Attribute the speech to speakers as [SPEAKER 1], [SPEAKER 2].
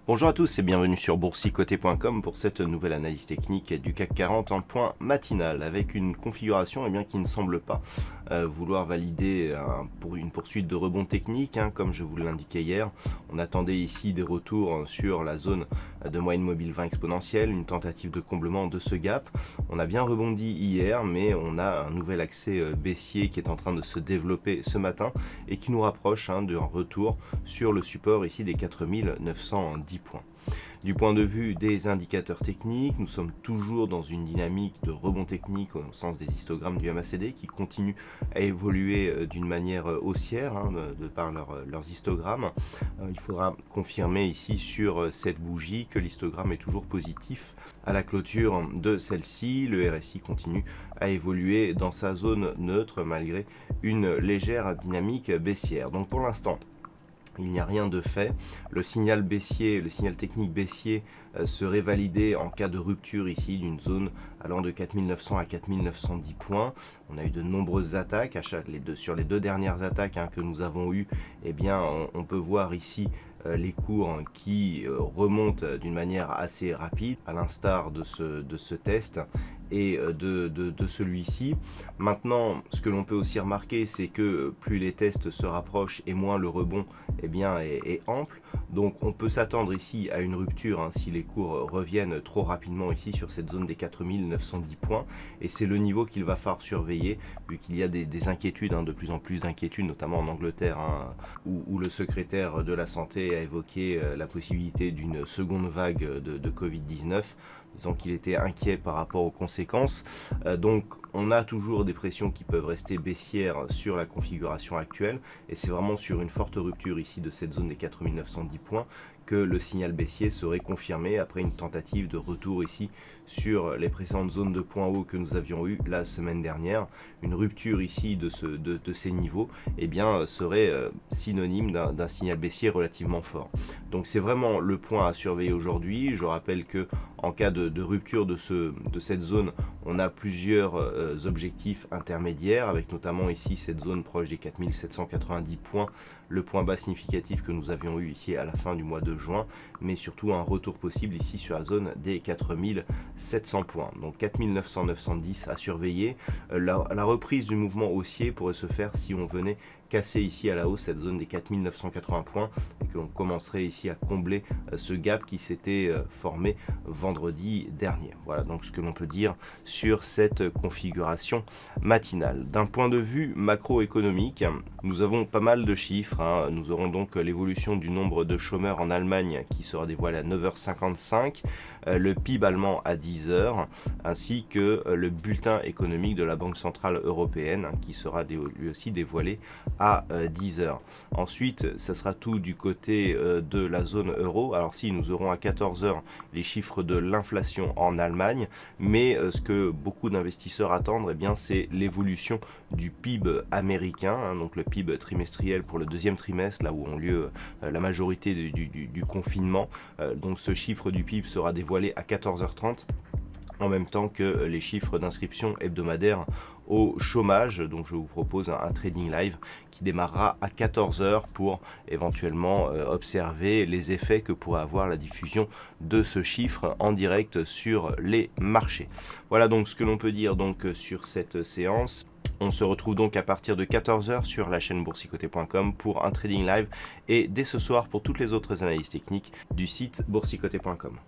[SPEAKER 1] Bonjour à tous et bienvenue sur boursicoté.com pour cette nouvelle analyse technique du CAC 40 en point matinal avec une configuration qui ne semble pas vouloir valider pour une poursuite de rebond technique, comme je vous l'indiquais hier. On attendait ici des retours sur la zone de moyenne mobile 20 exponentielle, une tentative de comblement de ce gap. On a bien rebondi hier, mais on a un nouvel accès baissier qui est en train de se développer ce matin et qui nous rapproche d'un retour sur le support ici des 4910 points. Du point de vue des indicateurs techniques, nous sommes toujours dans une dynamique de rebond technique au sens des histogrammes du MACD qui continuent à évoluer d'une manière haussière de par leurs histogrammes. Il faudra confirmer ici sur cette bougie que l'histogramme est toujours positif à la clôture de celle-ci. Le RSI continue à évoluer dans sa zone neutre malgré une légère dynamique baissière. Donc pour l'instant, il n'y a rien de fait. Le signal baissier, le signal technique baissier serait validé en cas de rupture ici d'une zone allant de 4900 à 4910 points. On a eu de nombreuses attaques sur les deux dernières attaques que nous avons eues. On peut voir ici les cours qui remontent d'une manière assez rapide, à l'instar de ce test et de celui-ci. Maintenant, ce que l'on peut aussi remarquer, c'est que plus les tests se rapprochent et moins le rebond est ample. Donc on peut s'attendre ici à une rupture si les cours reviennent trop rapidement ici sur cette zone des 4910 points. Et c'est le niveau qu'il va falloir surveiller, vu qu'il y a des inquiétudes, de plus en plus d'inquiétudes, notamment en Angleterre, où le secrétaire de la santé a évoqué la possibilité d'une seconde vague de Covid-19, disant qu'il était inquiet par rapport aux conséquences. Donc on a toujours des pressions qui peuvent rester baissières sur la configuration actuelle, et c'est vraiment sur une forte rupture ici de cette zone des 4910 points que le signal baissier serait confirmé après une tentative de retour ici sur les précédentes zones de points hauts que nous avions eu la semaine dernière. Une rupture ici de ces niveaux serait synonyme d'un signal baissier relativement fort. Donc c'est vraiment le point à surveiller aujourd'hui. Je rappelle que en cas de rupture de cette zone, on a plusieurs objectifs intermédiaires, avec notamment ici cette zone proche des 4790 points, le point bas significatif que nous avions eu ici à la fin du mois de juin, mais surtout un retour possible ici sur la zone des 4700 points. Donc 4900-910 à surveiller. La reprise du mouvement haussier pourrait se faire si on venait casser ici à la hausse cette zone des 4980 points et que l'on commencerait ici à combler ce gap qui s'était formé vendredi dernier. Voilà donc ce que l'on peut dire sur cette configuration matinale. D'un point de vue macroéconomique, nous avons pas mal de chiffres. Nous aurons donc l'évolution du nombre de chômeurs en Allemagne qui sera dévoilé à 9h55, le PIB allemand à 10h, ainsi que le bulletin économique de la Banque Centrale Européenne qui sera lui aussi dévoilé à 10h. Ensuite, ça sera tout du côté de la zone euro. Alors si nous aurons à 14h les chiffres de l'inflation en Allemagne, mais ce que beaucoup d'investisseurs attendent, c'est l'évolution du PIB américain, donc le PIB trimestriel pour le deuxième trimestre, là où ont lieu la majorité du confinement. Donc ce chiffre du PIB sera dévoilé à 14h30. En même temps que les chiffres d'inscription hebdomadaire au chômage. Donc je vous propose un trading live qui démarrera à 14h pour éventuellement observer les effets que pourrait avoir la diffusion de ce chiffre en direct sur les marchés. Voilà donc ce que l'on peut dire donc sur cette séance. On se retrouve donc à partir de 14h sur la chaîne boursicoté.com pour un trading live et dès ce soir pour toutes les autres analyses techniques du site boursicoté.com.